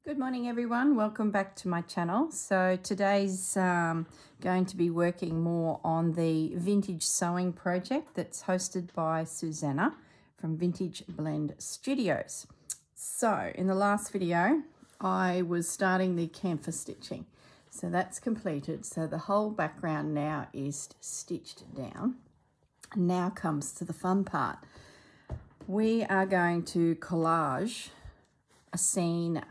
Good morning everyone, welcome back to my channel. So today's going to be working more on the vintage sewing project that's hosted by Susanna from Vintage Blend Studios. So in the last video I was starting the kantha stitching, so that's completed. So the whole background now is stitched down. Now comes to the fun part. We are going to collage a scene,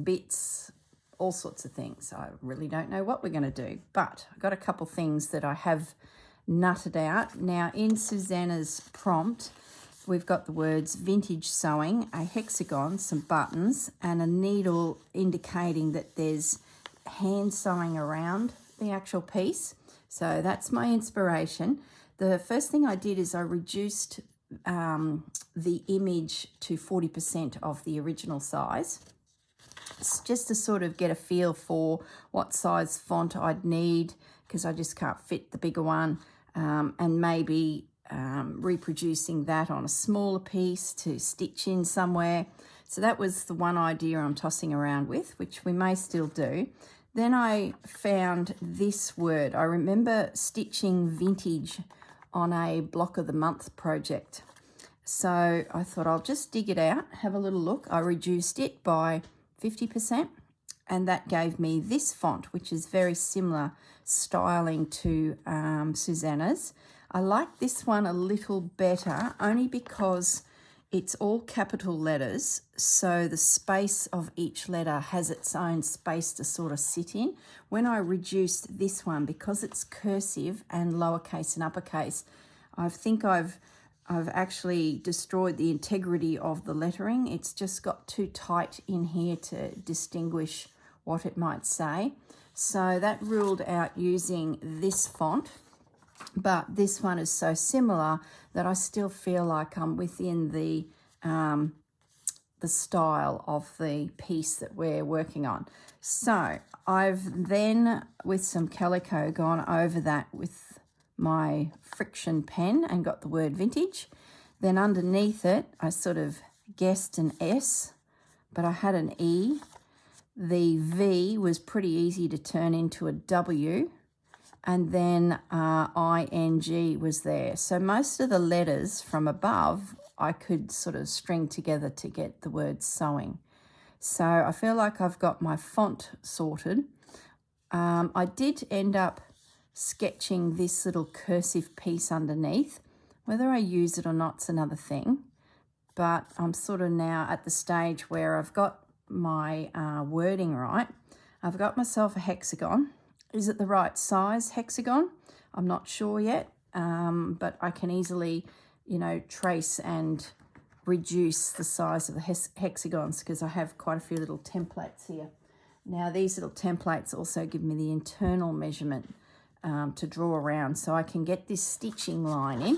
bits, all sorts of things. I really don't know what we're going to do, but I've got a couple things that I have nutted out. Now in Susanna's prompt, we've got the words vintage sewing, a hexagon, some buttons, and a needle indicating that there's hand sewing around the actual piece. So that's my inspiration. The first thing I did is I reduced the image to 40% of the original size. It's just to sort of get a feel for what size font I'd need, because I just can't fit the bigger one, and maybe reproducing that on a smaller piece to stitch in somewhere. So that was the one idea I'm tossing around with, which we may still do. Then I found this word. I remember stitching vintage on a block of the month project. So I thought I'll just dig it out, have a little look. I reduced it by 50%, and that gave me this font, which is very similar styling to Susanna's. I like this one a little better, only because it's all capital letters, so the space of each letter has its own space to sort of sit in. When I reduced this one, because it's cursive and lowercase and uppercase, I think I've actually destroyed the integrity of the lettering. It's just got too tight in here to distinguish what it might say. So that ruled out using this font, but this one is so similar that I still feel like I'm within the style of the piece that we're working on. So I've then, with some calico, gone over that with my friction pen and got the word vintage. Then underneath it, I sort of guessed an S, but I had an E. The V was pretty easy to turn into a W, and then ING was there. So most of the letters from above I could sort of string together to get the word sewing. So I feel like I've got my font sorted. I did end up sketching this little cursive piece underneath. Whether I use it or not's another thing, but I'm sort of now at the stage where I've got my wording right. I've got myself a hexagon. Is it the right size hexagon? I'm not sure yet, but I can easily, trace and reduce the size of the hexagons because I have quite a few little templates here. Now these little templates also give me the internal measurement to draw around, so I can get this stitching line in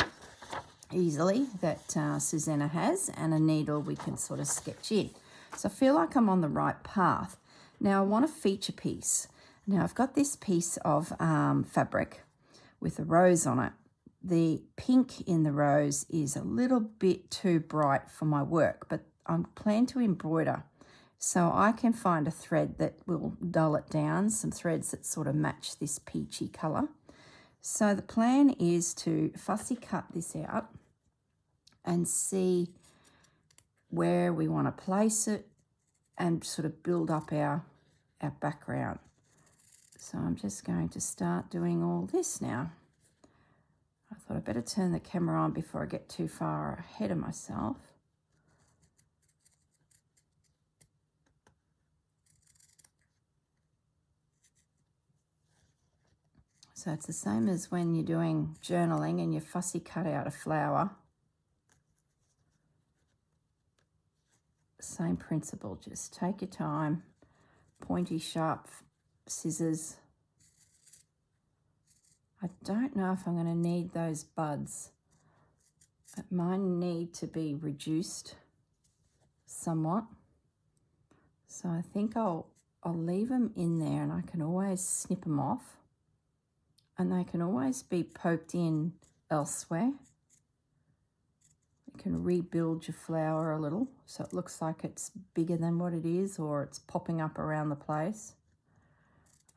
easily that Susanna has, and a needle we can sort of sketch in. So I feel like I'm on the right path. Now I want a feature piece. Now I've got this piece of fabric with a rose on it. The pink in the rose is a little bit too bright for my work, but I'm planning to embroider. So I can find a thread that will dull it down, some threads that sort of match this peachy colour. So the plan is to fussy cut this out and see where we want to place it and sort of build up our background. So I'm just going to start doing all this now. I thought I'd better turn the camera on before I get too far ahead of myself. So it's the same as when you're doing journaling and you fussy cut out a flower. Same principle, just take your time, pointy sharp scissors. I don't know if I'm going to need those buds. It might need to be reduced somewhat. So I think I'll leave them in there, and I can always snip them off. And they can always be poked in elsewhere. We You can rebuild your flower a little so it looks like it's bigger than what it is, or it's popping up around the place.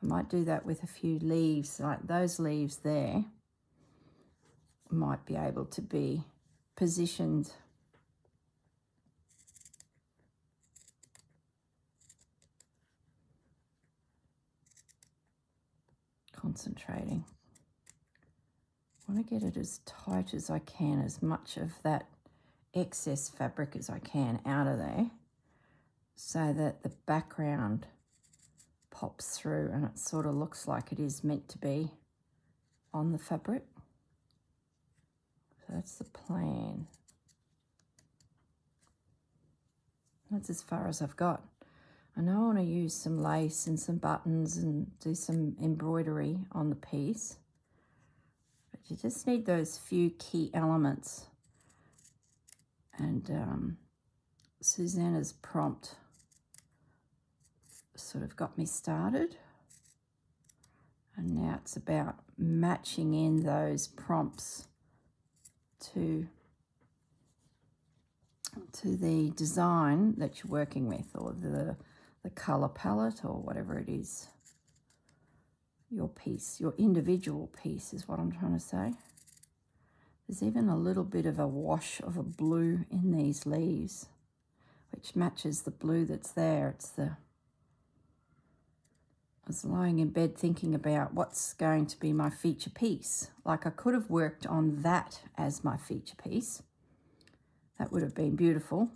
I might do that with a few leaves, like those leaves there might be able to be positioned concentrating. I want to get it as tight as I can, as much of that excess fabric as I can out of there, so that the background pops through and it sort of looks like it is meant to be on the fabric. So that's the plan. That's as far as I've got. I know I want to use some lace and some buttons and do some embroidery on the piece, but you just need those few key elements. And Susanna's prompt sort of got me started, and now it's about matching in those prompts to the design that you're working with, or the color palette, or whatever it is. Your piece, your individual piece is what I'm trying to say. There's even a little bit of a wash of a blue in these leaves, which matches the blue that's there. I was lying in bed thinking about what's going to be my feature piece. Like, I could have worked on that as my feature piece. That would have been beautiful.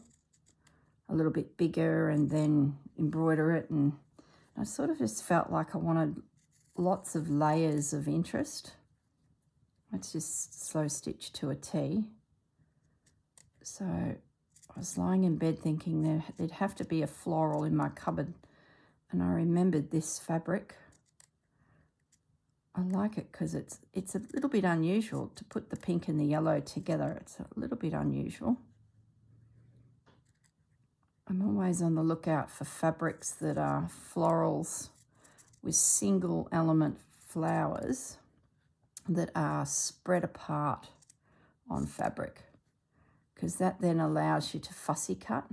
A little bit bigger, and then embroider it. And I sort of just felt like I wanted lots of layers of interest. It's just slow stitch to a T. So I was lying in bed thinking there'd have to be a floral in my cupboard. And I remembered this fabric. I like it because it's a little bit unusual to put the pink and the yellow together. It's a little bit unusual. I'm always on the lookout for fabrics that are florals with single element flowers that are spread apart on fabric, because that then allows you to fussy cut.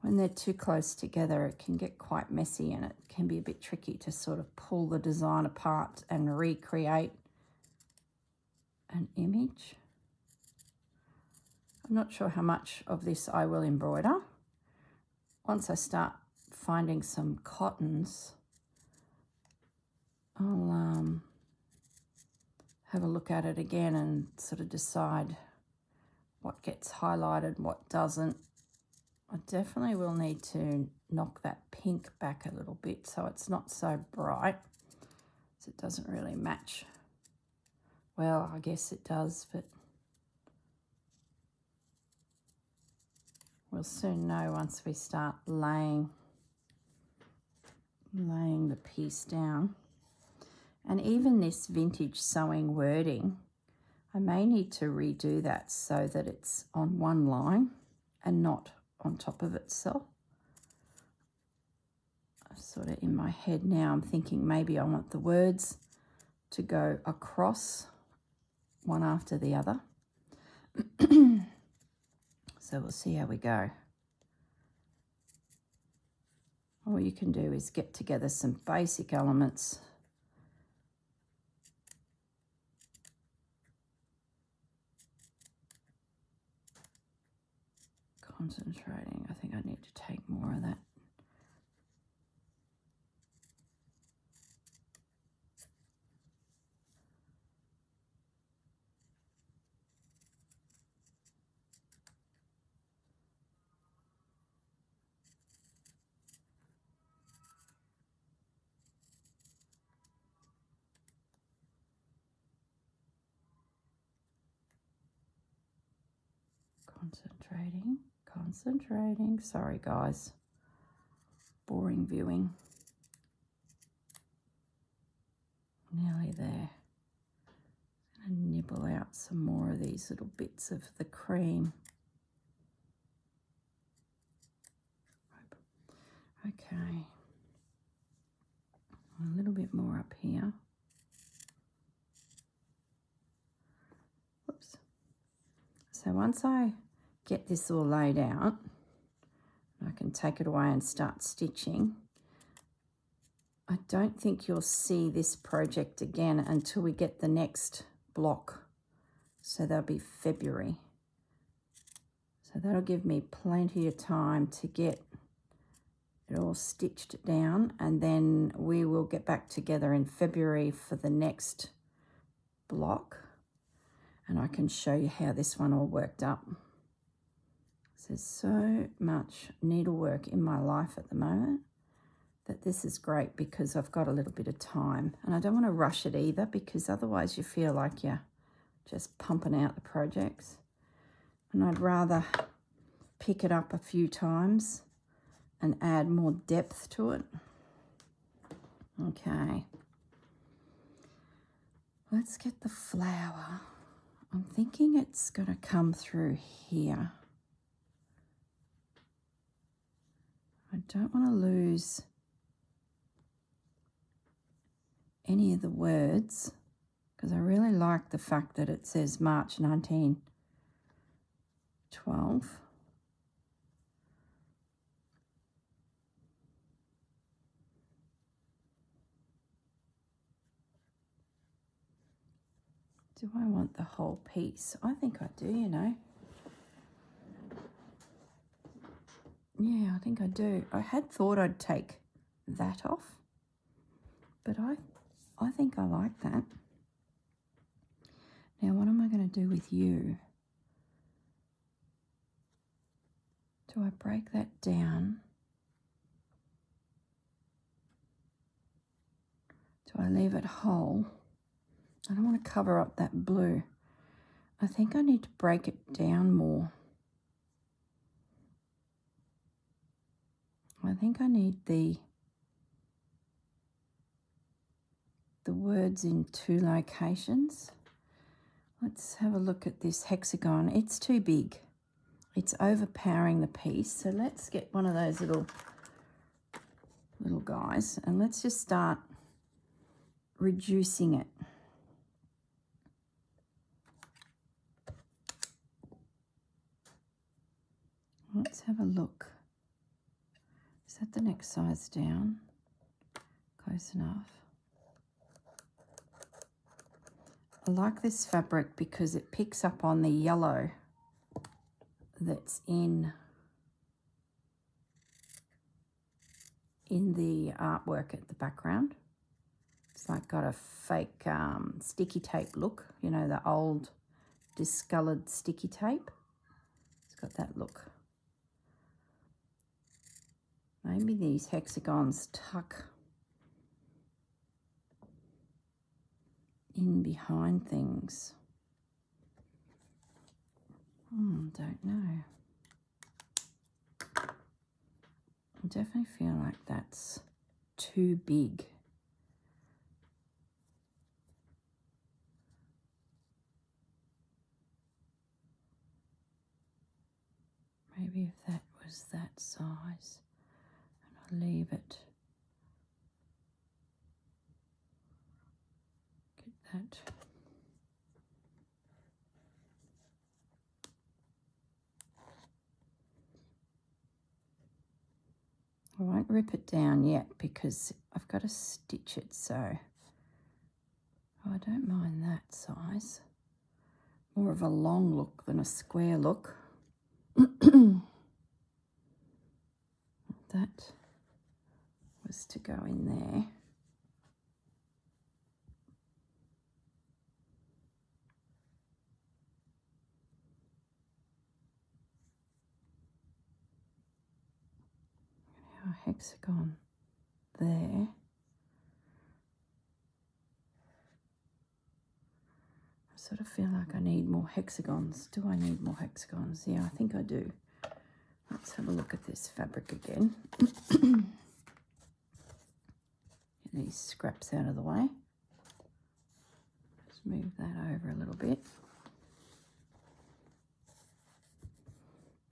When they're too close together, it can get quite messy, and it can be a bit tricky to sort of pull the design apart and recreate an image. I'm not sure how much of this I will embroider. Once I start finding some cottons, I'll have a look at it again and sort of decide what gets highlighted, what doesn't. I definitely will need to knock that pink back a little bit so it's not so bright, so it doesn't really match. Well, I guess it does, but we'll soon know once we start laying the piece down. And even this vintage sewing wording, I may need to redo that so that it's on one line and not on top of itself. I'm sort of in my head now, I'm thinking maybe I want the words to go across one after the other. So we'll see how we go. All you can do is get together some basic elements. Concentrating. I think I need to take more of that. Concentrating. Sorry, guys. Boring viewing. Nearly there. And nibble out some more of these little bits of the cream. Okay. A little bit more up here. Whoops. So once I get this all laid out, I can take it away and start stitching. I don't think you'll see this project again until we get the next block. So that'll be February. So that'll give me plenty of time to get it all stitched down, and then we will get back together in February for the next block, and I can show you how this one all worked up. There's so much needlework in my life at the moment that this is great because I've got a little bit of time, and I don't want to rush it either, because otherwise you feel like you're just pumping out the projects, and I'd rather pick it up a few times and add more depth to it. Okay, let's get the flower. I'm thinking it's going to come through here. I don't want to lose any of the words, because I really like the fact that it says March 1912. Do I want the whole piece? I think I do, you know. Yeah, I think I do. I had thought I'd take that off, but I think I like that. Now, what am I going to do with you? Do I break that down? Do I leave it whole? I don't want to cover up that blue. I think I need to break it down more. I think I need the words in two locations. Let's have a look at this hexagon. It's too big. It's overpowering the piece. So let's get one of those little guys, and let's just start reducing it. Let's have a look. Is that the next size down? Close enough. I like this fabric because it picks up on the yellow that's in the artwork at the background. It's like got a fake sticky tape look, you know, the old discoloured sticky tape. It's got that look. Maybe these hexagons tuck in behind things. Don't know. I definitely feel like that's too big. Maybe if that was that size, and I'll leave it. Get that. I won't rip it down yet because I've got to stitch it, so I don't mind that size. More of a long look than a square look. That was to go in there. Our hexagon there. I sort of feel like I need more hexagons. Do I need more hexagons? Yeah, I think I do. Let's have a look at this fabric again. Get these scraps out of the way. Just move that over a little bit.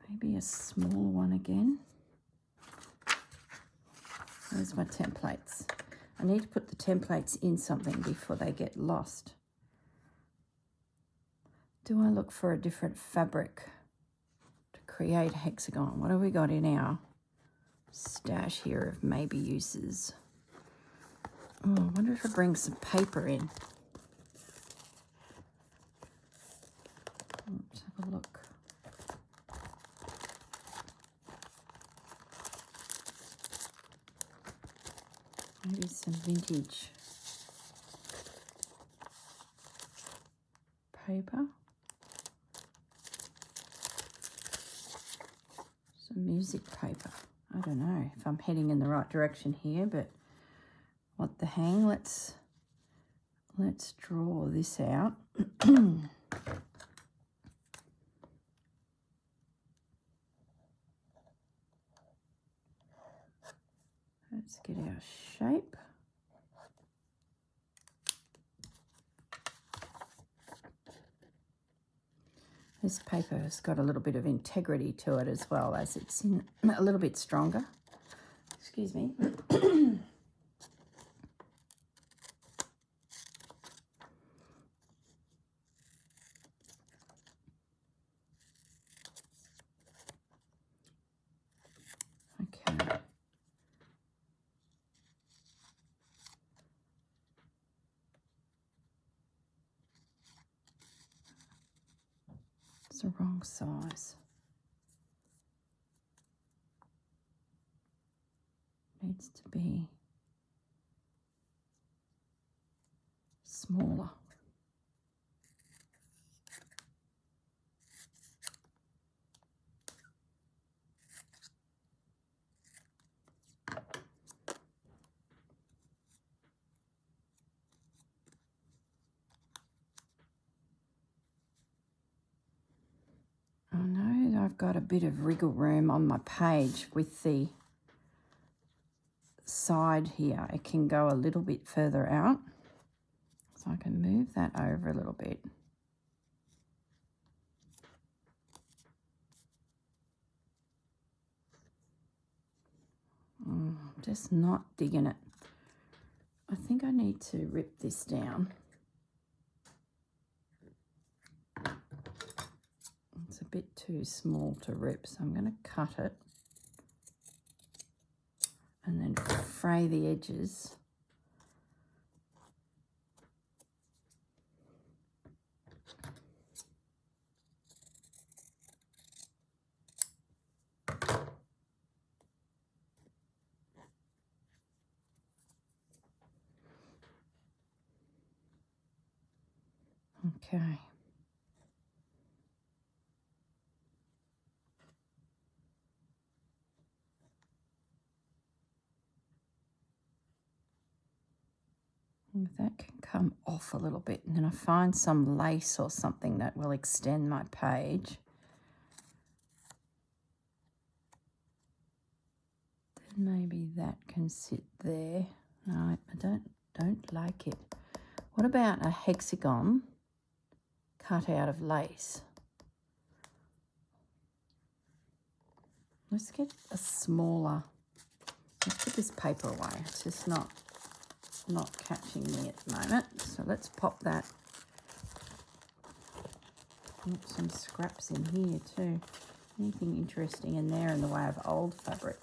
Maybe a smaller one again. There's my templates. I need to put the templates in something before they get lost. Do I look for a different fabric to create a hexagon. What have we got in our stash here of maybe uses? Oh, I wonder if I bring some paper in. Let's have a look. Maybe some vintage paper. Some music paper. I don't know if I'm heading in the right direction here, but what the hang? Let's draw this out. Let's get our shape. This paper has got a little bit of integrity to it as well, as it's in a little bit stronger. Excuse me. Okay. It's the wrong size. Needs to be smaller. I know I've got a bit of wriggle room on my page with the side here. It can go a little bit further out, so I can move that over a little bit. Just not digging it. I think I need to rip this down. It's a bit too small to rip, so I'm going to cut it and then fray the edges. Okay. That can come off a little bit, and then I find some lace or something that will extend my page. Then maybe that can sit there. No, I don't like it. What about a hexagon cut out of lace? Let's get a smaller. Let's put this paper away. It's just not catching me at the moment. So let's pop that. Put some scraps in here too. Anything interesting in there in the way of old fabric.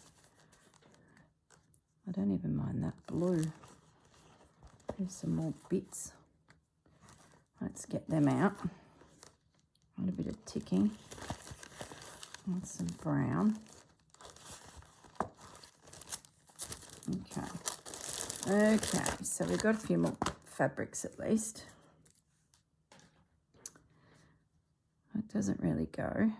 I don't even mind that blue. There's some more bits. Let's get them out. A bit of ticking. And some brown. Okay, so we've got a few more fabrics at least. It doesn't really go.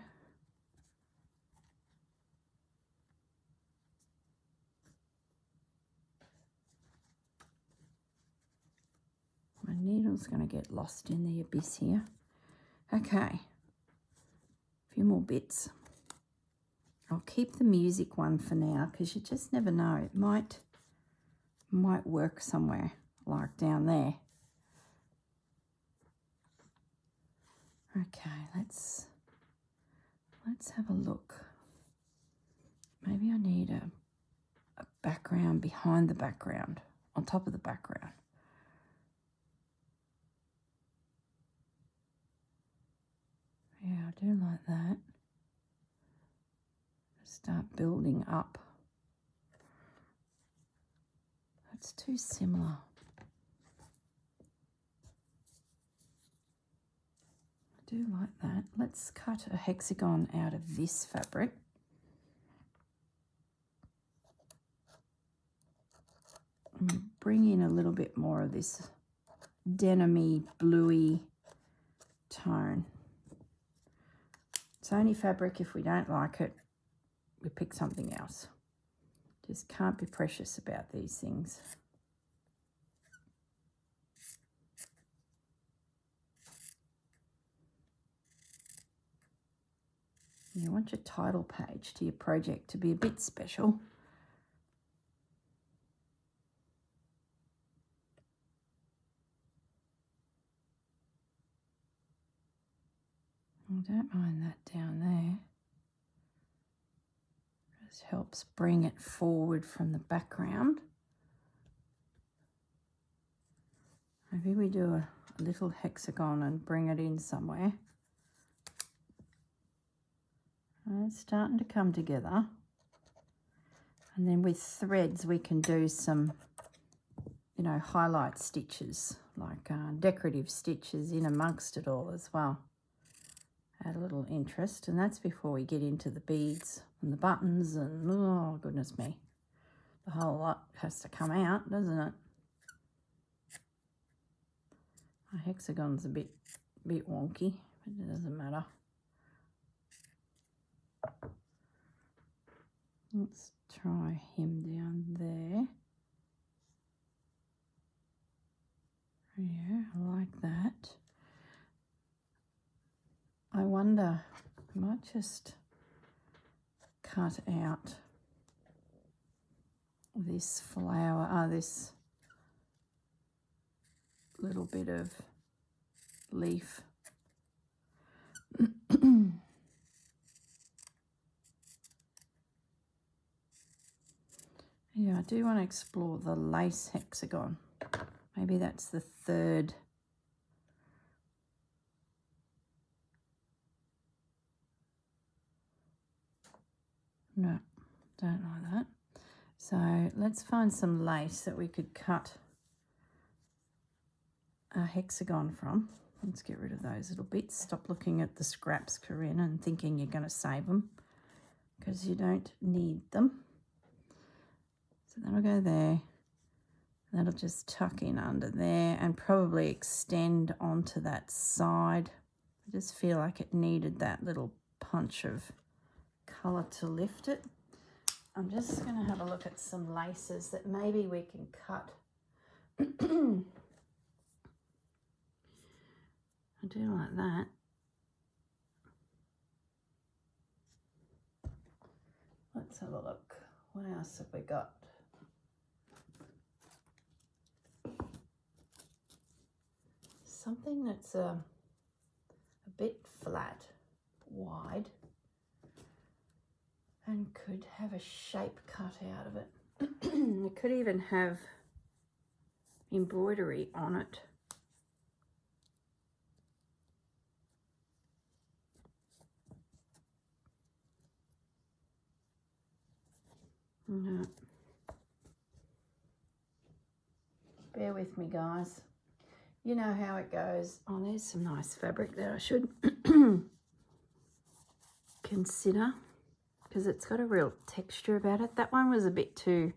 My needle's going to get lost in the abyss here. Okay, a few more bits. I'll keep the music one for now because you just never know. It might work somewhere like down there. Okay, let's have a look. Maybe I need a background behind the background, on top of the background. Yeah, I do like that. building up. That's too similar. I do like that. Let's cut a hexagon out of this fabric. And bring in a little bit more of this denim-y, bluey tone. It's only fabric. If we don't like it, we pick something else. Just can't be precious about these things. You want your title page to your project to be a bit special. I don't mind that down there. Just helps bring it forward from the background. Maybe we do a little hexagon and bring it in somewhere. It's starting to come together. And then with threads we can do some, you know, highlight stitches, like decorative stitches in amongst it all as well. Add a little interest, and that's before we get into the beads and the buttons and, oh goodness me, the whole lot has to come out, doesn't it? My hexagon's a bit wonky, but it doesn't matter. Let's try him down there. Yeah, I like that. I wonder, I might just cut out this flower, this little bit of leaf. Yeah, I do want to explore the lace hexagon. Maybe that's the third. No, don't like that. So let's find some lace that we could cut a hexagon from. Let's get rid of those little bits. Stop looking at the scraps, Corrine, and thinking you're going to save them, because you don't need them. So that'll go there. That'll just tuck in under there and probably extend onto that side. I just feel like it needed that little punch of colour to lift it. I'm just going to have a look at some laces that maybe we can cut. I do like that. Let's have a look. What else have we got? Something that's a bit flat, wide, and could have a shape cut out of it. It could even have embroidery on it. No. Bear with me, guys. You know how it goes. Oh, there's some nice fabric that I should consider, because it's got a real texture about it. That one was a bit too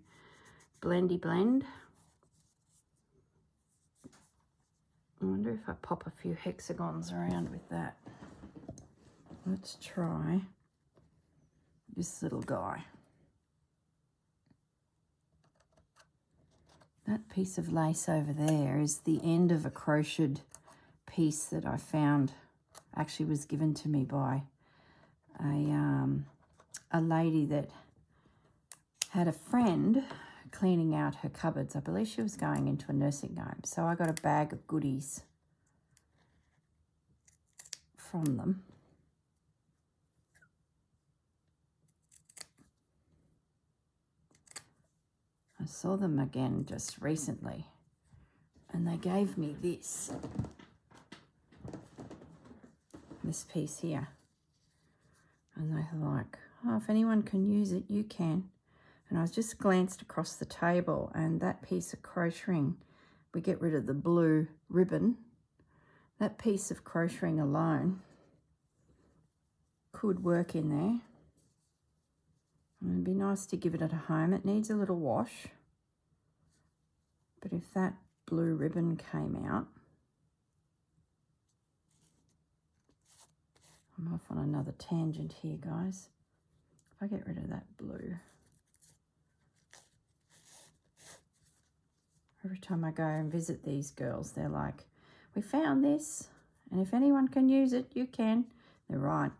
blendy blend. I wonder if I pop a few hexagons around with that. Let's try this little guy. That piece of lace over there is the end of a crocheted piece that I found, actually was given to me by a lady that had a friend cleaning out her cupboards. I believe she was going into a nursing home, so I got a bag of goodies from them. I saw them again just recently, and they gave me this piece here. And they were like, Oh, if anyone can use it, you can. And I just glanced across the table, and that piece of crocheting, we get rid of the blue ribbon. That piece of crocheting alone could work in there. And it'd be nice to give it at home. It needs a little wash. But if that blue ribbon came out, I'm off on another tangent here, guys. If I get rid of that blue, every time I go and visit these girls, they're like, we found this, and if anyone can use it, you can. They're right.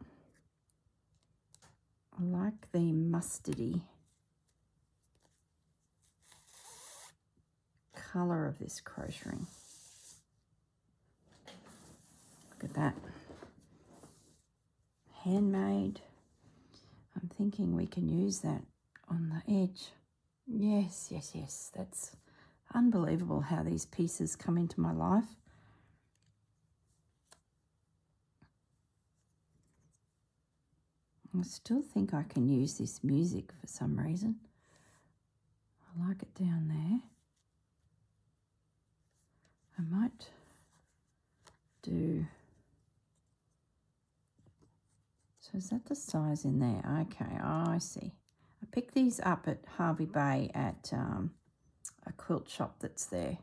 I like the mustardy colour of this crocheting. Look at that. Handmade. I'm thinking we can use that on the edge. Yes, yes, yes. That's unbelievable how these pieces come into my life. I still think I can use this music for some reason. I like it down there. I might do... So is that the size in there? Okay, oh, I see. I picked these up at Hervey Bay at a quilt shop that's there.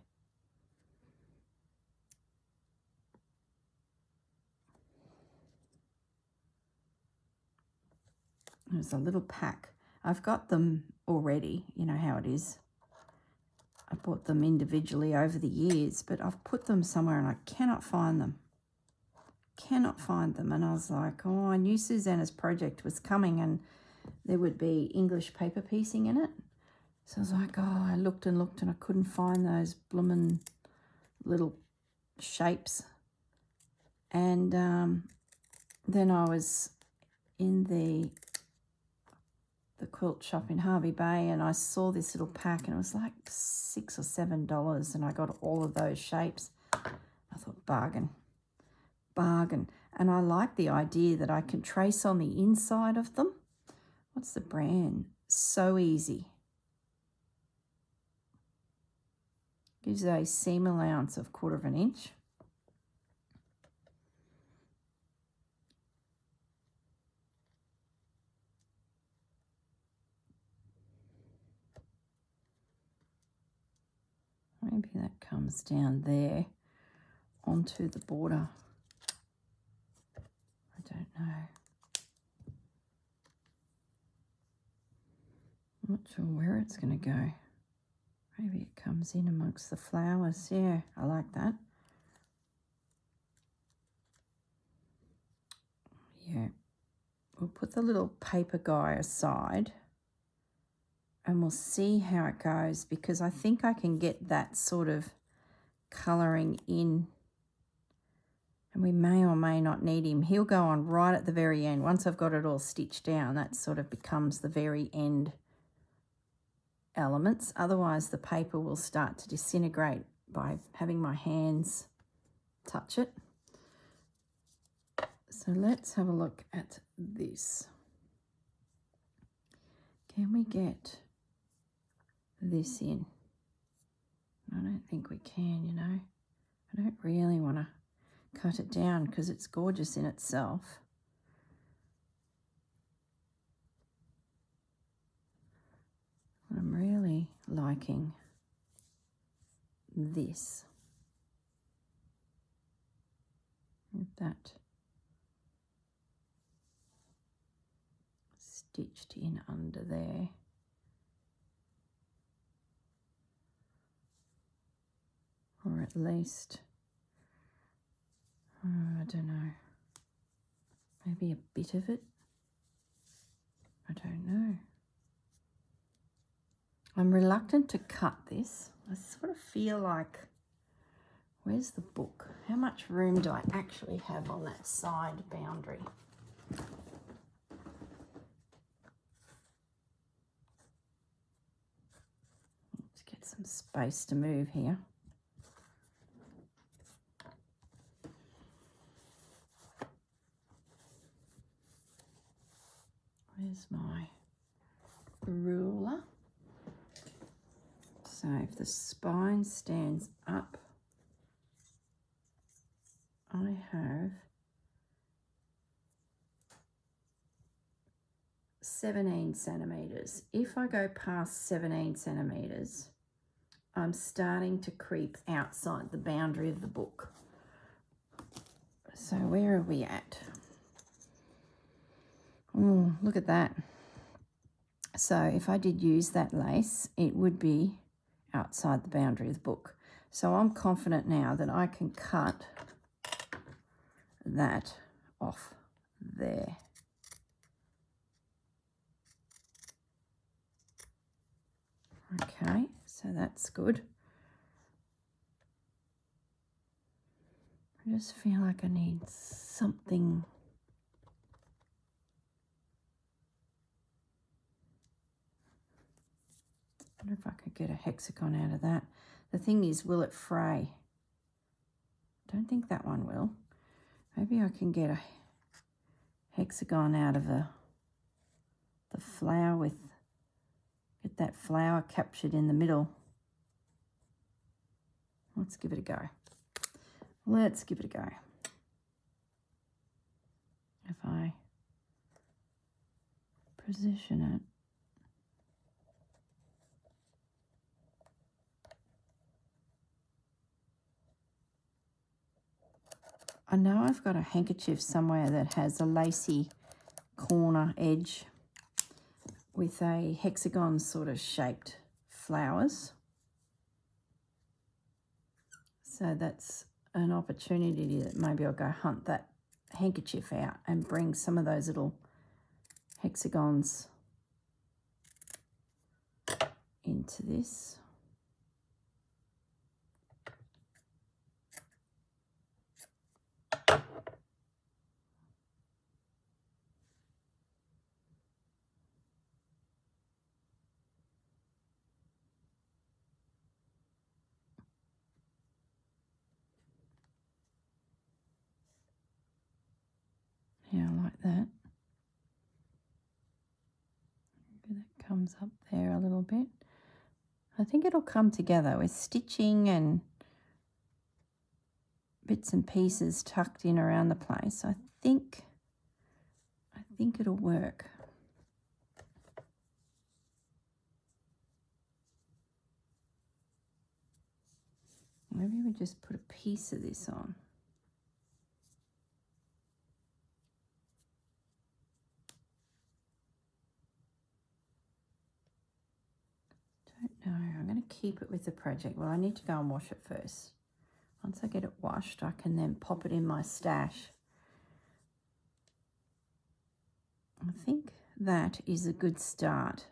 There's a little pack. I've got them already, you know how it is. I bought them individually over the years, but I've put them somewhere and I cannot find them. Cannot find them. And I was like, oh, I knew Susanna's project was coming and there would be English paper piecing in it. So I was like, oh, I looked and looked and I couldn't find those bloomin' little shapes. And then I was in the quilt shop in Hervey Bay and I saw this little pack and it was like $6 or $7 and I got all of those shapes. I thought, bargain, bargain. And I like the idea that I can trace on the inside of them. What's the brand? So Easy. Gives a seam allowance of 1/4 inch. Maybe that comes down there onto the border. I don't know. I'm not sure where it's going to go. Maybe it comes in amongst the flowers. Yeah, I like that. Yeah. We'll put the little paper guy aside and we'll see how it goes because I think I can get that sort of colouring in. And we may or may not need him. He'll go on right at the very end. Once I've got it all stitched down, that sort of becomes the very end elements. Otherwise, the paper will start to disintegrate by having my hands touch it. So let's have a look at this. Can we get this in? I don't think we can, you know. I don't really want to cut it down because it's gorgeous in itself. I'm really liking this. That stitched in under there. Or at least, I don't know, maybe a bit of it. I don't know. I'm reluctant to cut this. I sort of feel like, where's the book? How much room do I actually have on that side boundary? Let's get some space to move here. There's my ruler. So if the spine stands up, I have 17 centimetres. If I go past 17 centimetres, I'm starting to creep outside the boundary of the book. So where are we at? Oh, look at that. So if I did use that lace, it would be outside the boundary of the book. So I'm confident now that I can cut that off there. Okay, so that's good. I just feel like I need something. I wonder if I could get a hexagon out of that. The thing is, will it fray? Don't think that one will. Maybe I can get a hexagon out of the flower with, get that flower captured in the middle. Let's give it a go. Let's give it a go. If I position it, I know I've got a handkerchief somewhere that has a lacy corner edge with a hexagon sort of shaped flowers. So that's an opportunity that maybe I'll go hunt that handkerchief out and bring some of those little hexagons into this. Yeah, like that. Maybe that comes up there a little bit. I think it'll come together with stitching and bits and pieces tucked in around the place. I think it'll work. Maybe we just put a piece of this on. Don't know. I'm going to keep it with the project. Well, I need to go and wash it first. Once I get it washed, I can then pop it in my stash. I think that is a good start.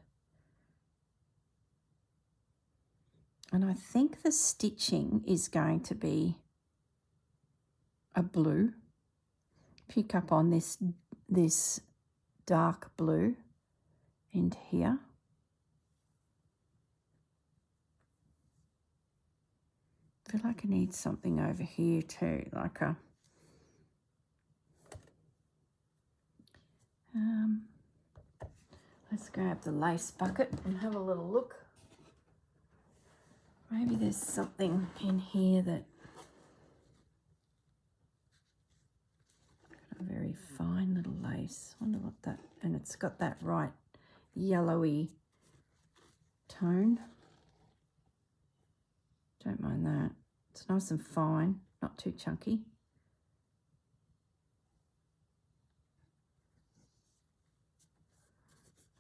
And I think the stitching is going to be a blue. Pick up on this dark blue into here. I feel like I need something over here too, like a let's grab the lace bucket and have a little look. Maybe there's something in here that got a very fine little lace. I wonder what that, and it's got that right yellowy tone. Don't mind that. It's nice and fine, not too chunky.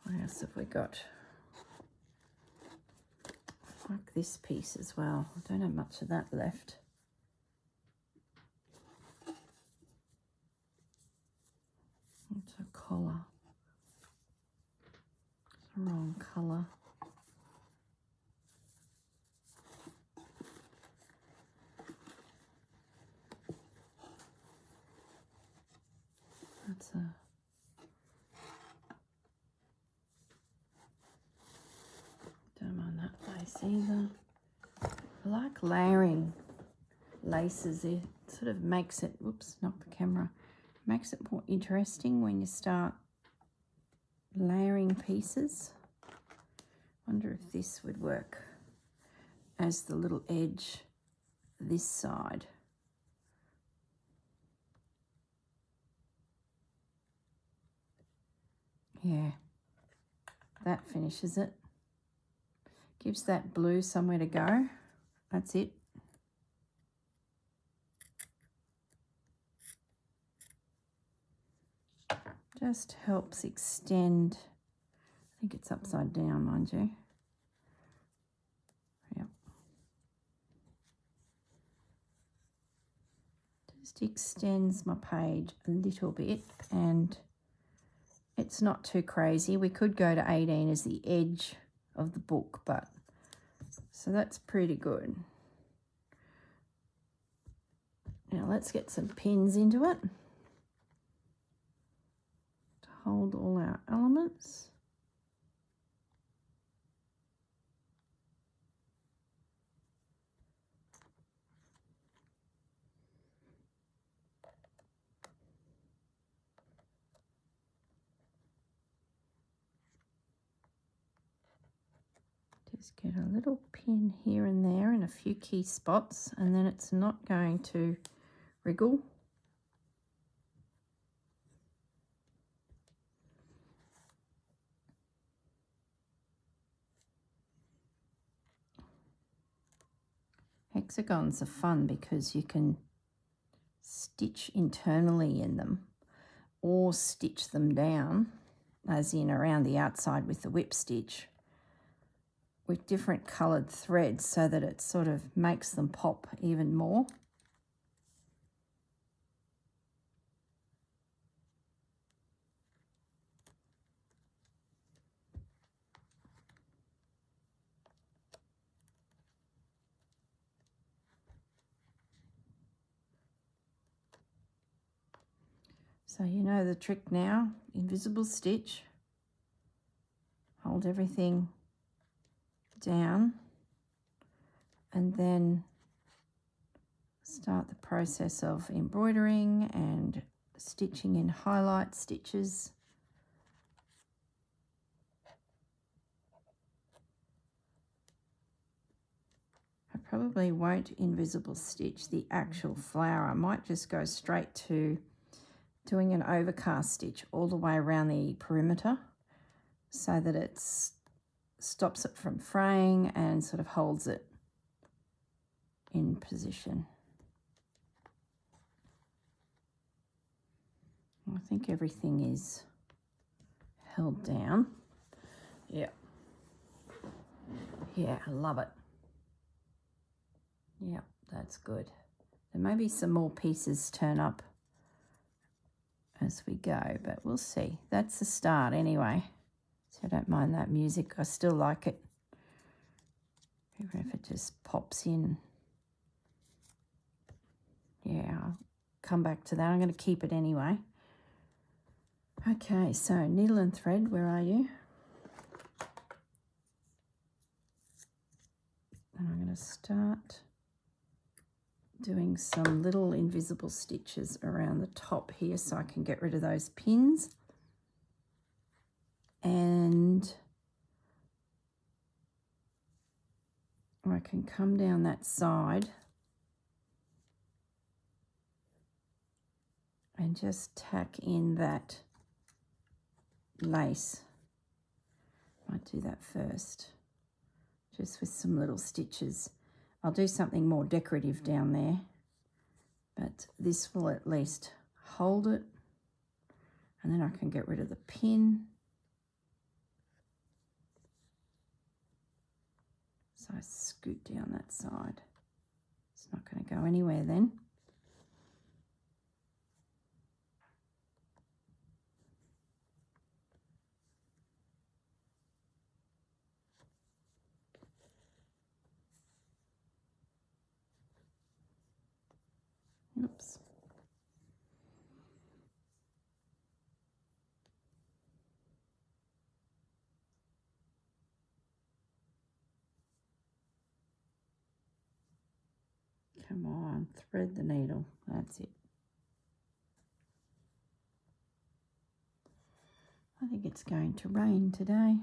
What else have we got? I like this piece as well. I don't have much of that left. It's a collar. It's the wrong colour. That's a don't mind that lace either. I like layering laces. It sort of makes it, whoops, knock the camera, makes it more interesting when you start layering pieces. Wonder if this would work as the little edge this side. Yeah, that finishes it. Gives that blue somewhere to go. That's it. Just helps extend. I think it's upside down, mind you. Yep. Just extends my page a little bit, and it's not too crazy. We could go to 18 as the edge of the book, but so that's pretty good. Now let's get some pins into it to hold all our elements. Just get a little pin here and there in a few key spots, and then it's not going to wriggle. Hexagons are fun because you can stitch internally in them or stitch them down, as in around the outside with the whip stitch, with different coloured threads so that it sort of makes them pop even more. So you know the trick now, invisible stitch, hold everything down, and then start the process of embroidering and stitching in highlight stitches. I probably won't invisible stitch the actual flower. I might just go straight to doing an overcast stitch all the way around the perimeter so that it stops it from fraying and sort of holds it in position. I think everything is held down. Yeah. Yeah, I love it. Yeah, that's good. There may be some more pieces turn up as we go, but we'll see. That's the start anyway. So I don't mind that music. I still like it, even if it just pops in. Yeah, I'll come back to that. I'm going to keep it anyway. Okay, so needle and thread, where are you? And I'm going to start doing some little invisible stitches around the top here so I can get rid of those pins. And I can come down that side and just tack in that lace. Might do that first, just with some little stitches. I'll do something more decorative down there, but this will at least hold it, and then I can get rid of the pin. So I scoot down that side. It's not going to go anywhere then. Oops. Come on, thread the needle. That's it. I think it's going to rain today.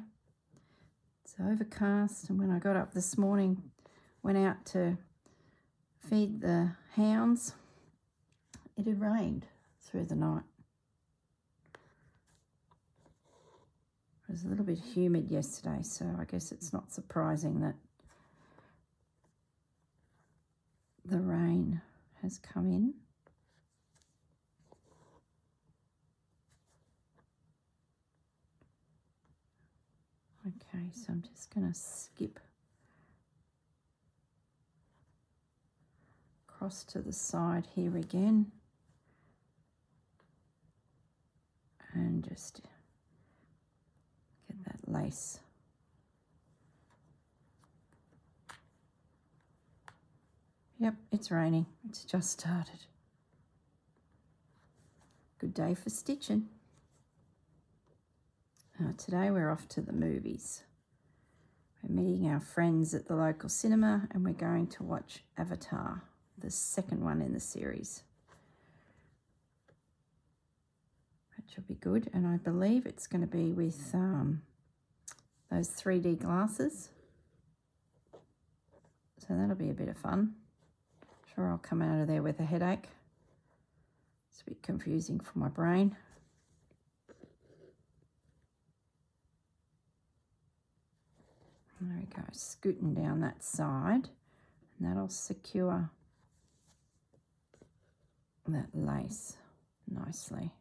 It's overcast, and when I got up this morning, went out to feed the hounds, it had rained through the night. It was a little bit humid yesterday, so I guess it's not surprising that the rain has come in. Okay, so I'm just going to skip across to the side here again and just get that lace. Yep, it's raining. It's just started. Good day for stitching. Today we're off to the movies. We're meeting our friends at the local cinema and we're going to watch Avatar, the second one in the series. That should be good, and I believe it's going to be with those 3D glasses. So that'll be a bit of fun. Sure, I'll come out of there with a headache. It's a bit confusing for my brain. There we go, scooting down that side, and that'll secure that lace nicely.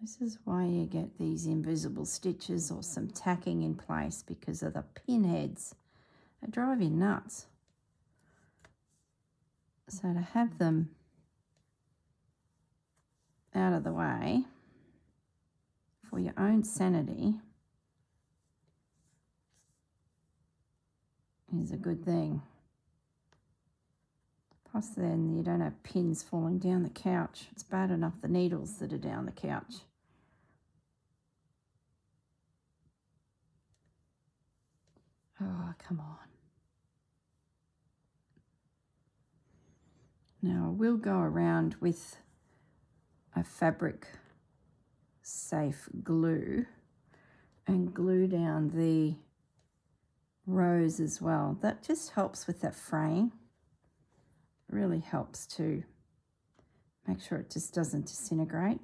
This is why you get these invisible stitches or some tacking in place, because of the pin heads. They drive you nuts. So to have them out of the way for your own sanity is a good thing. Plus then you don't have pins falling down the couch. It's bad enough the needles that are down the couch. Oh, come on. Now I will go around with a fabric safe glue and glue down the rows as well. That just helps with that fraying. It really helps to make sure it just doesn't disintegrate.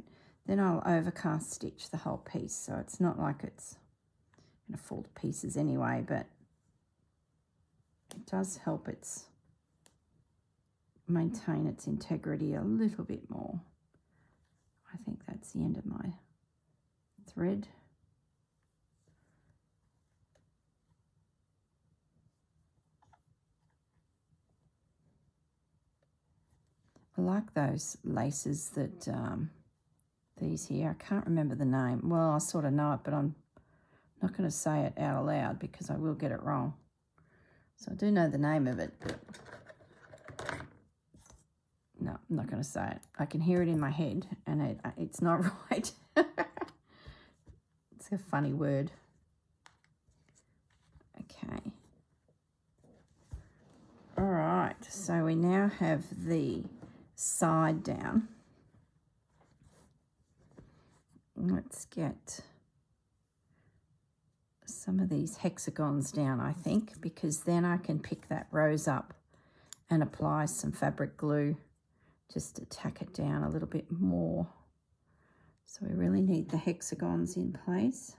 Then I'll overcast stitch the whole piece, so it's not like it's going to fall to pieces anyway, but it does help maintain its integrity a little bit more. I think that's the end of my thread. I like those laces that, these here, I can't remember the name. Well, I sort of know it, but I'm not going to say it out loud because I will get it wrong. So I do know the name of it, but no, I'm not going to say it. I can hear it in my head, and it's not right. It's a funny word. Okay. All right, so we now have the side down. Let's get some of these hexagons down, I think, because then I can pick that rose up and apply some fabric glue just to tack it down a little bit more. So we really need the hexagons in place.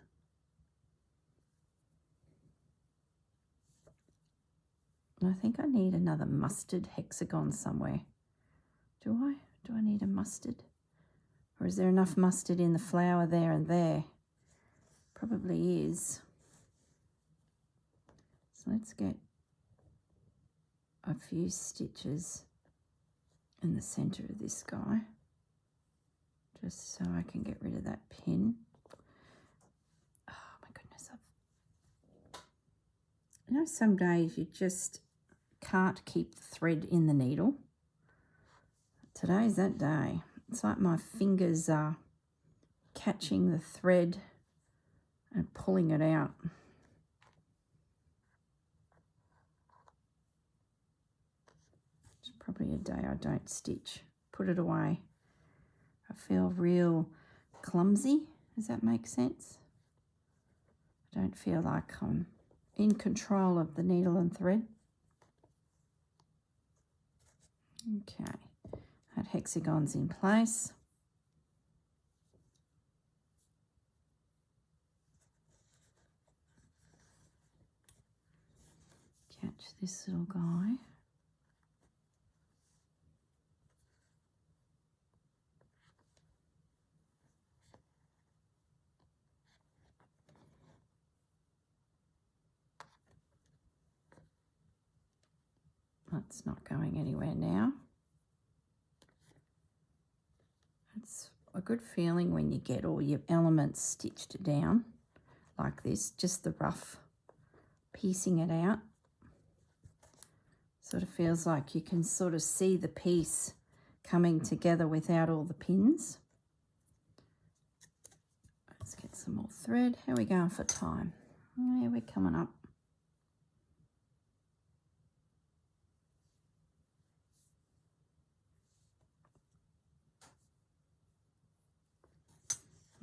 And I think I need another mustard hexagon somewhere. Do I? Do I need a mustard? Or is there enough mustard in the flower there and there? Probably is. So let's get a few stitches in the center of this guy, just so I can get rid of that pin. Oh my goodness, You know, some days you just can't keep the thread in the needle. Today's that day. It's like my fingers are catching the thread and pulling it out. It's probably a day I don't stitch. Put it away. I feel real clumsy. Does that make sense? I don't feel like I'm in control of the needle and thread. Okay, that hexagon's in place. Catch this little guy. That's not going anywhere now. It's a good feeling when you get all your elements stitched down like this, just the rough piecing it out. Sort of feels like you can sort of see the piece coming together without all the pins. Let's get some more thread. How are we going for time? Yeah, we're coming up.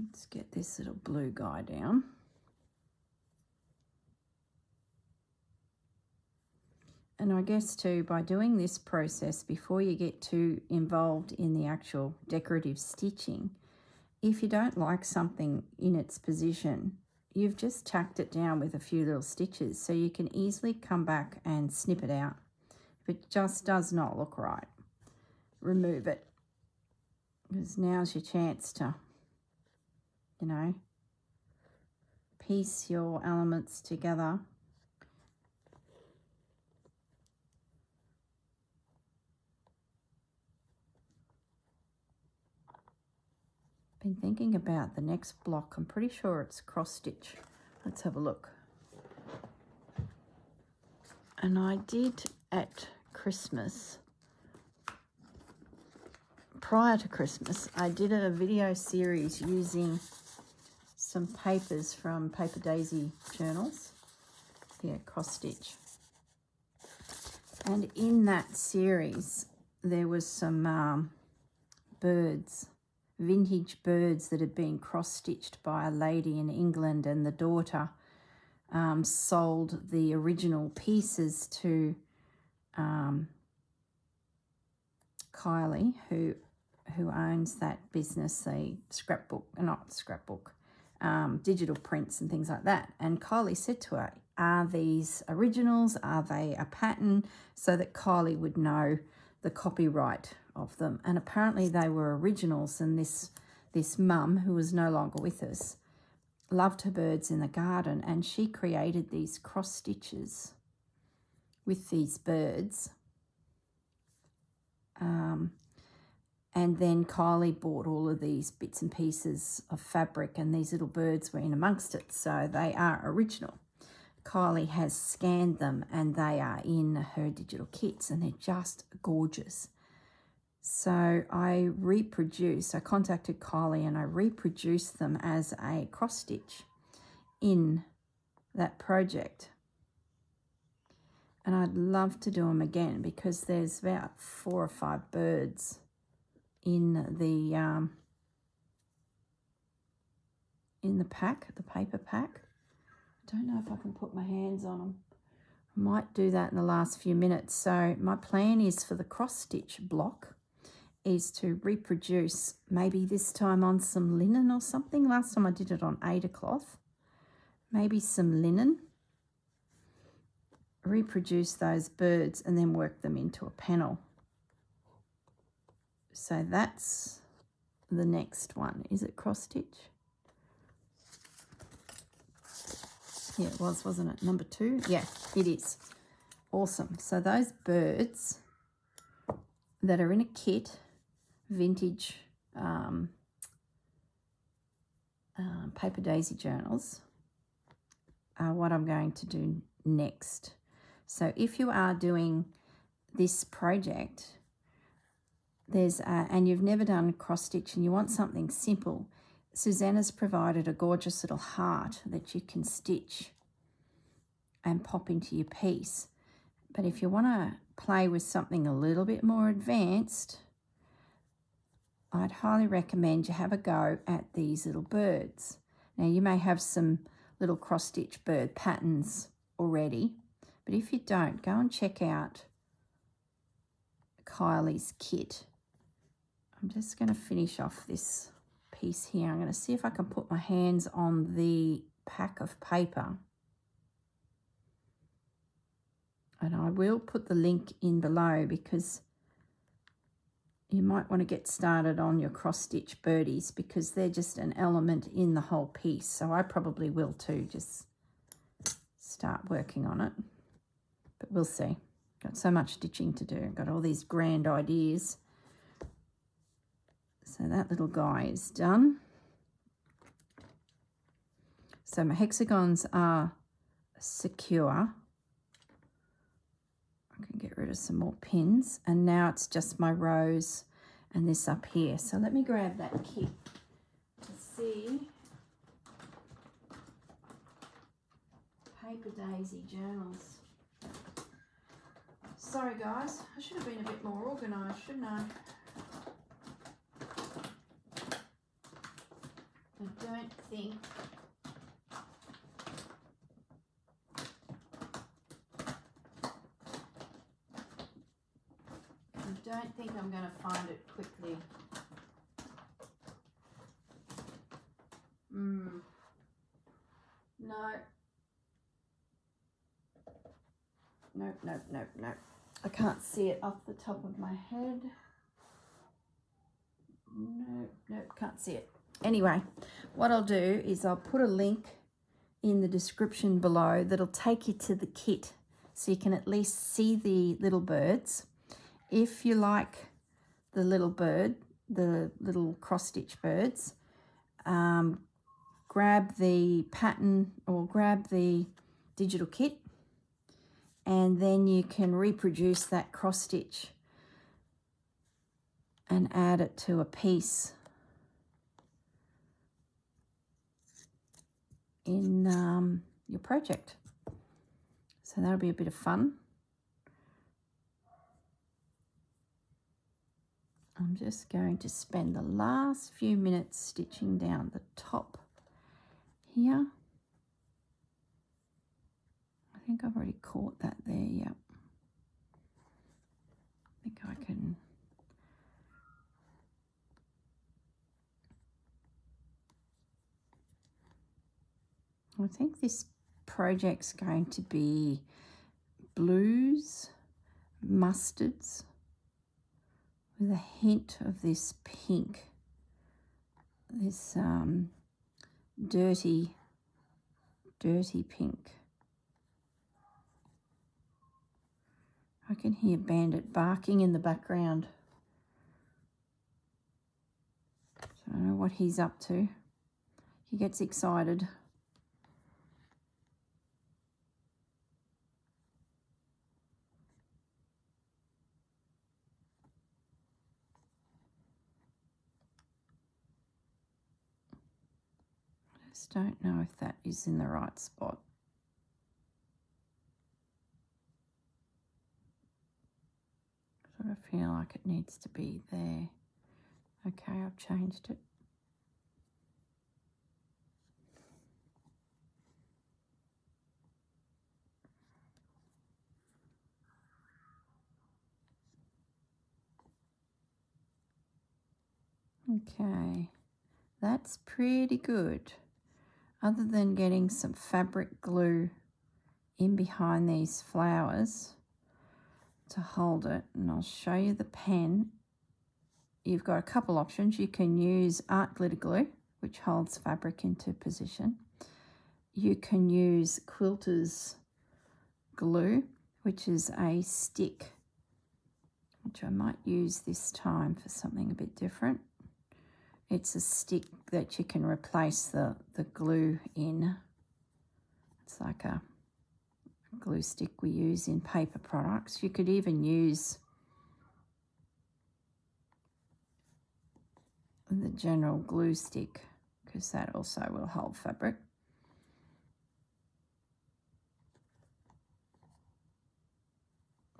Let's get this little blue guy down. And I guess too, by doing this process before you get too involved in the actual decorative stitching, if you don't like something in its position, you've just tacked it down with a few little stitches, so you can easily come back and snip it out. If it just does not look right, remove it, because now's your chance to, you know, piece your elements together. Been thinking about the next block. I'm pretty sure it's cross stitch. Let's have a look. And I did at Christmas, prior to Christmas, I did a video series using some papers from Paper Daisy journals. Yeah, cross stitch. And in that series, there was some birds, vintage birds that had been cross-stitched by a lady in England, and the daughter sold the original pieces to Kylie, who owns that business, the digital prints and things like that. And Kylie said to her, are these originals? Are they a pattern? So that Kylie would know the copyright of them. And apparently they were originals, and this mum, who was no longer with us, loved her birds in the garden, and she created these cross stitches with these birds. And then Kylie bought all of these bits and pieces of fabric, and these little birds were in amongst it, so they are original. Kylie has scanned them, and they are in her digital kits, and they're just gorgeous. So I contacted Kylie, and I reproduced them as a cross stitch in that project. And I'd love to do them again, because there's about 4 or 5 birds in the pack, the paper pack. I don't know if I can put my hands on them. I might do that in the last few minutes. So my plan is for the cross stitch block is to reproduce, maybe this time on some linen or something. Last time I did it on Aida cloth. Maybe some linen. Reproduce those birds and then work them into a panel. So that's the next one. Is it cross stitch? Yeah, it was, wasn't it? Number 2? Yeah, it is. Awesome. So those birds that are in a kit, vintage Paper Daisy journals, are what I'm going to do next. So if you are doing this project, and you've never done cross stitch and you want something simple, Susanna's provided a gorgeous little heart that you can stitch and pop into your piece. But if you want to play with something a little bit more advanced, I'd highly recommend you have a go at these little birds. Now you may have some little cross stitch bird patterns already, but if you don't, go and check out Kylie's kit. I'm just going to finish off this piece here. I'm going to see if I can put my hands on the pack of paper. And I will put the link in below because you might want to get started on your cross stitch birdies because they're just an element in the whole piece. So I probably will too, just start working on it. But we'll see. Got so much stitching to do. Got all these grand ideas. So that little guy is done. So my hexagons are secure. I can get rid of some more pins. And now it's just my rows and this up here. So let me grab that kit to see. Paper Daisy journals. Sorry guys, I should have been a bit more organised, shouldn't I? I don't think I'm going to find it quickly. No. Nope. I can't see it off the top of my head. Nope, can't see it. Anyway, what I'll do is I'll put a link in the description below that'll take you to the kit so you can at least see the little birds. If you like the little bird, the little cross-stitch birds, grab the pattern or grab the digital kit and then you can reproduce that cross-stitch and add it to a piece in your project. So that'll be a bit of fun. I'm just going to spend the last few minutes stitching down the top here. I think I've already caught that there, yep. I think I can. I think this project's going to be blues, mustards, with a hint of this pink, this dirty pink. I can hear Bandit barking in the background. So I don't know what he's up to. He gets excited. I just don't know if that is in the right spot. Sort of feel like it needs to be there. Okay, I've changed it. Okay, that's pretty good. Other than getting some fabric glue in behind these flowers to hold it, and I'll show you the pen. You've got a couple options. You can use art glitter glue, which holds fabric into position. You can use quilter's glue, which is a stick, which I might use this time for something a bit different. It's a stick that you can replace the glue in. It's like a glue stick we use in paper products. You could even use the general glue stick because that also will hold fabric.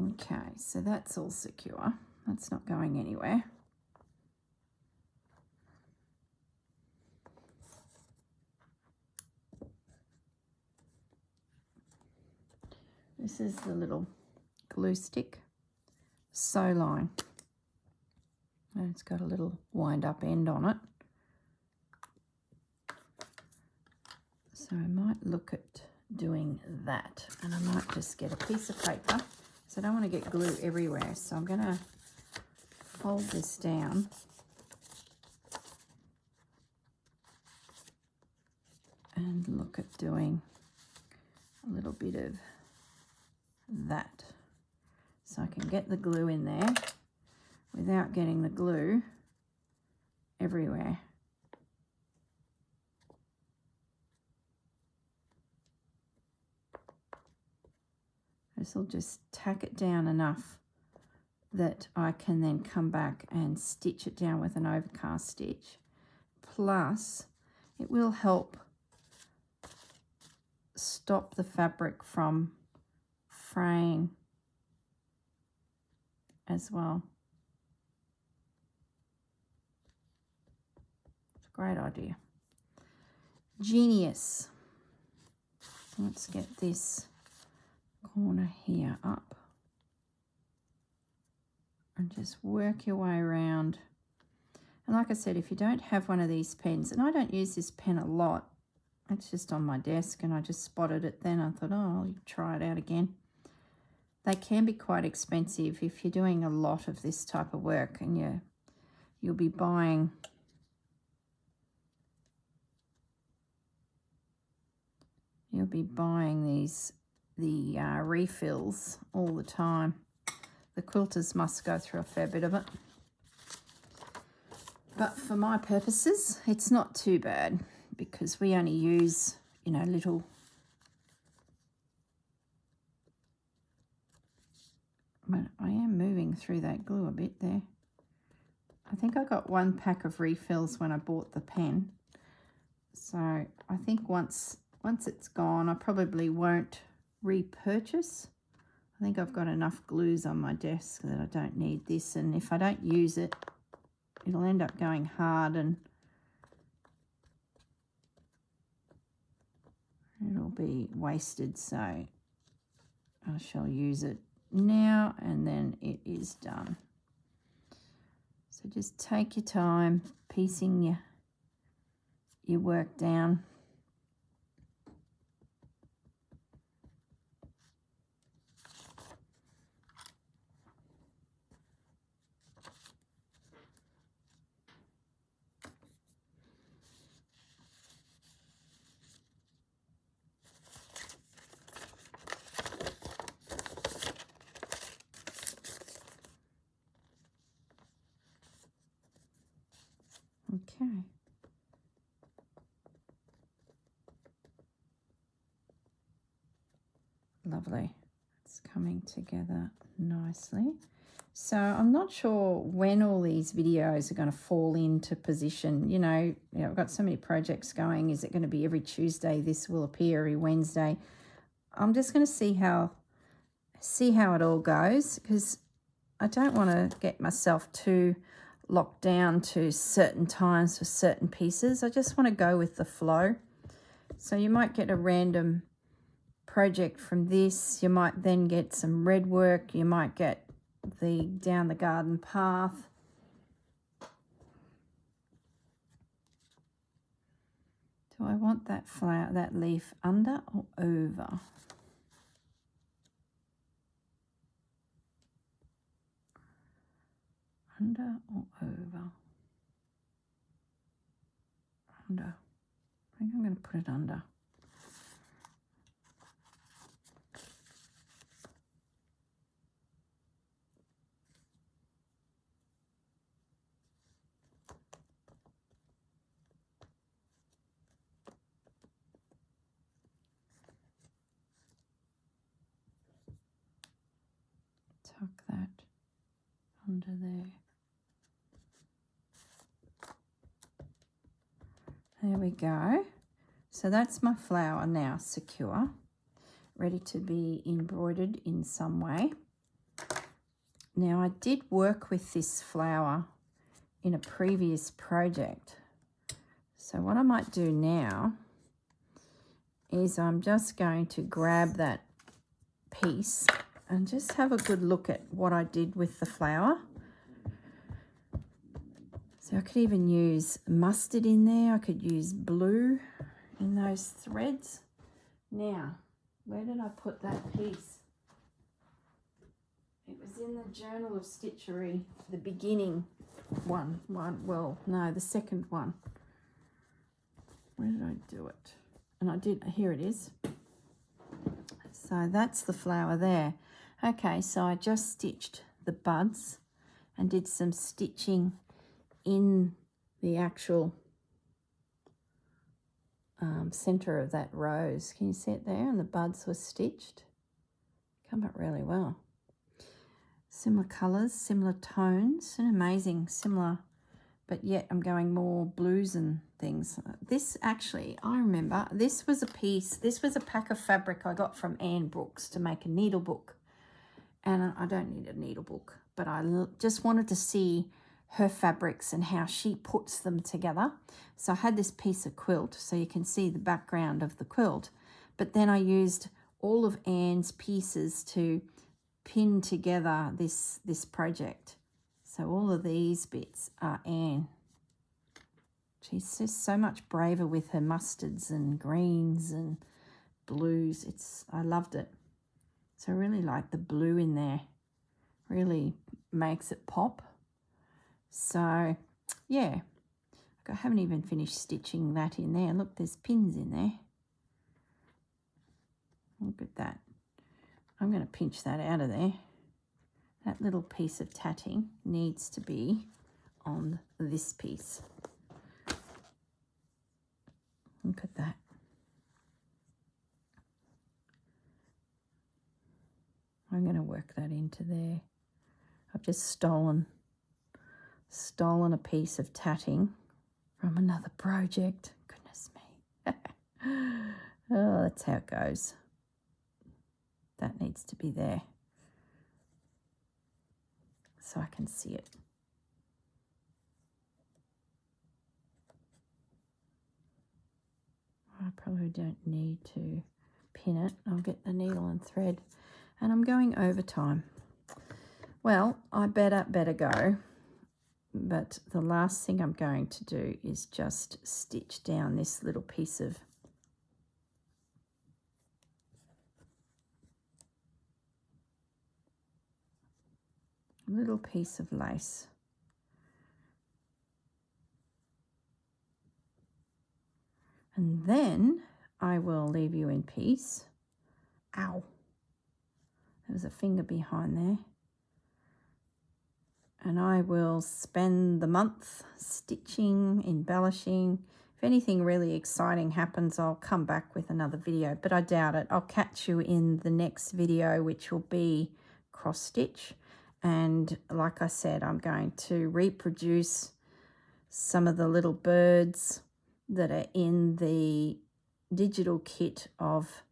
Okay, so that's all secure. That's not going anywhere. This is the little glue stick sew line. And it's got a little wind up end on it. So I might look at doing that, and I might just get a piece of paper. So I don't want to get glue everywhere. So I'm going to fold this down and look at doing a little bit of that. So I can get the glue in there without getting the glue everywhere. This will just tack it down enough that I can then come back and stitch it down with an overcast stitch. Plus, it will help stop the fabric from fraying as well. It's a great idea. Genius. Let's get this corner here up and just work your way around. And like I said, if you don't have one of these pens, and I don't use this pen a lot, it's just on my desk and I just spotted it then. I thought, oh, I'll try it out again. They can be quite expensive if you're doing a lot of this type of work, and you'll be buying the refills all the time. The quilters must go through a fair bit of it. But for my purposes, it's not too bad because we only use, little. But I am moving through that glue a bit there. I think I got one pack of refills when I bought the pen. So I think once it's gone, I probably won't repurchase. I think I've got enough glues on my desk that I don't need this, and if I don't use it, it'll end up going hard and it'll be wasted. So I shall use it now, and then it is done. So just take your time piecing your work down. Okay. Lovely. It's coming together nicely. So I'm not sure when all these videos are going to fall into position. I've got so many projects going. Is it going to be every Tuesday this will appear, every Wednesday? I'm just going to see how it all goes, because I don't want to get myself too locked down to certain times for certain pieces. I just want to go with the flow. So you might get a random project from this. You might then get some red work. You might get the down the garden path. Do I want that flower, that leaf under or over? Under or over? Under. I think I'm going to put it under. tuck that under there. There we go. So that's my flower now secure, ready to be embroidered in some way. Now I did work with this flower in a previous project. So what I might do now is I'm just going to grab that piece and just have a good look at what I did with the flower. So I could even use mustard in there. I could use blue in those threads. Now, where did I put that piece? It was in the Journal of Stitchery, the beginning one. Well, no, the second one. Where did I do it? And I did, here it is. So that's the flower there. Okay, so I just stitched the buds and did some stitching in the actual center of that rose. Can you see it there? And the buds were stitched. Come up really well. Similar colours, similar tones, and amazing, similar, but yet I'm going more blues and things. This actually, I remember, this was a piece, this was a pack of fabric I got from Anne Brooks to make a needle book. And I don't need a needle book, but I just wanted to see her fabrics and how she puts them together. So I had this piece of quilt, so you can see the background of the quilt, but then I used all of Anne's pieces to pin together this project. So all of these bits are Anne. She's just so much braver with her mustards and greens and blues. I loved it. So I really like the blue in there. Really makes it pop. So yeah, I haven't even finished stitching that in there. Look, there's pins in there. Look at that. I'm going to pinch that out of there. That little piece of tatting needs to be on this piece. Look at that. I'm going to work that into there. I've just stolen a piece of tatting from another project. Goodness me. Oh, that's how it goes. That needs to be there so I can see it. I probably don't need to pin it. I'll get the needle and thread, and I'm going over time. Well, I better go, but the last thing I'm going to do is just stitch down this little piece of lace. And then I will leave you in peace. Ow. There was a finger behind there. And I will spend the month stitching, embellishing. If anything really exciting happens, I'll come back with another video, but I doubt it. I'll catch you in the next video, which will be cross stitch. And like I said, I'm going to reproduce some of the little birds that are in the digital kit of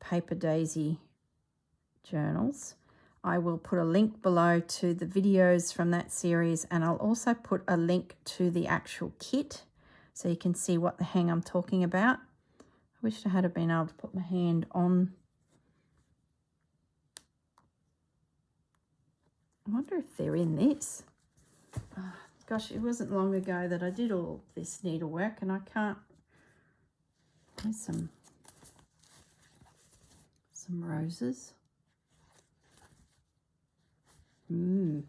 Paper Daisy journals. I will put a link below to the videos from that series, and I'll also put a link to the actual kit so you can see what the hang I'm talking about. I wish I had been able to put my hand on. I wonder if they're in this. Oh, gosh, it wasn't long ago that I did all this needlework, and I can't. There's some roses. I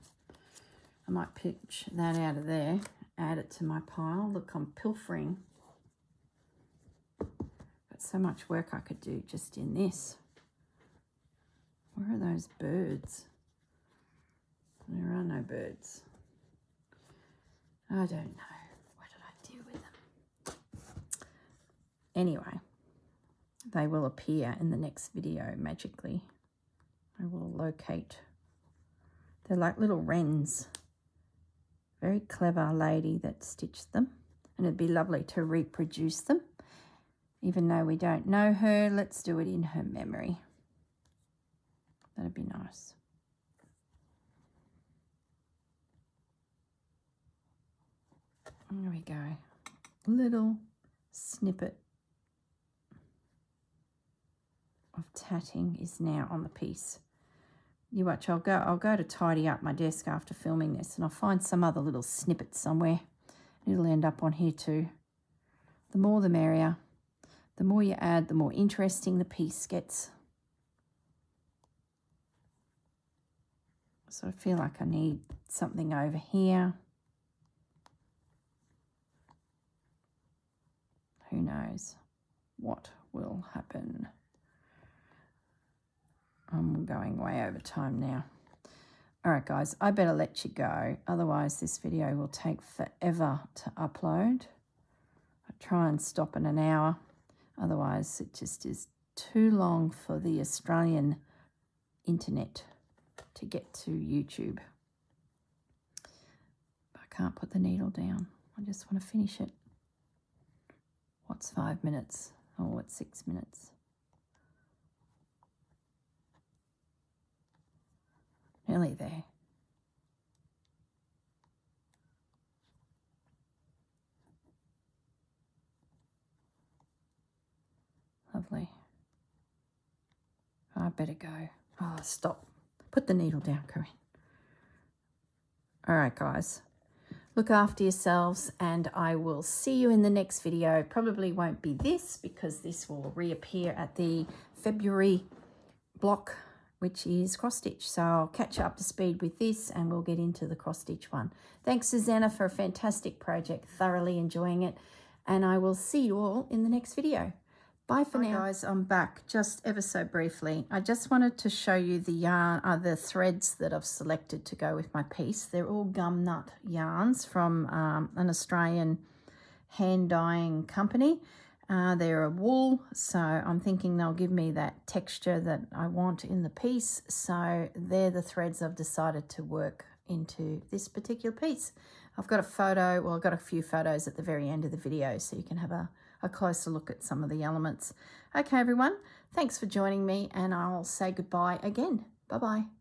might pinch that out of there, add it to my pile. Look, I'm pilfering. Got so much work I could do just in this. Where are those birds? There are no birds. I don't know. What did I do with them? Anyway, they will appear in the next video magically. I will locate. They're like little wrens. Very clever lady that stitched them. And it'd be lovely to reproduce them. Even though we don't know her, let's do it in her memory. That'd be nice. There we go. Little snippet of tatting is now on the piece. You watch, I'll go to tidy up my desk after filming this, and I'll find some other little snippet somewhere. It'll end up on here too. The more the merrier. The more you add, the more interesting the piece gets. So I feel like I need something over here. Who knows what will happen? I'm going way over time now. All right, guys, I better let you go. Otherwise, this video will take forever to upload. I try and stop in an hour. Otherwise, it just is too long for the Australian internet to get to YouTube. I can't put the needle down. I just want to finish it. What's 5 minutes? Oh, what's 6 minutes? Nearly there. Lovely. I better go. Oh, stop. Put the needle down, Corrine. All right, guys. Look after yourselves, and I will see you in the next video. Probably won't be this, because this will reappear at the February block, which is cross stitch. So I'll catch you up to speed with this, and we'll get into the cross stitch one. Thanks, Susanna, for a fantastic project. Thoroughly enjoying it. And I will see you all in the next video. Bye for now. Guys, I'm back just ever so briefly. I just wanted to show you the yarn, the threads that I've selected to go with my piece. They're all gum nut yarns from an Australian hand dyeing company. They're a wool, so I'm thinking they'll give me that texture that I want in the piece. So they're the threads I've decided to work into this particular piece. I've got a photo, well, I've got a few photos at the very end of the video, so you can have a closer look at some of the elements. Okay, everyone, thanks for joining me, and I'll say goodbye again. Bye-bye.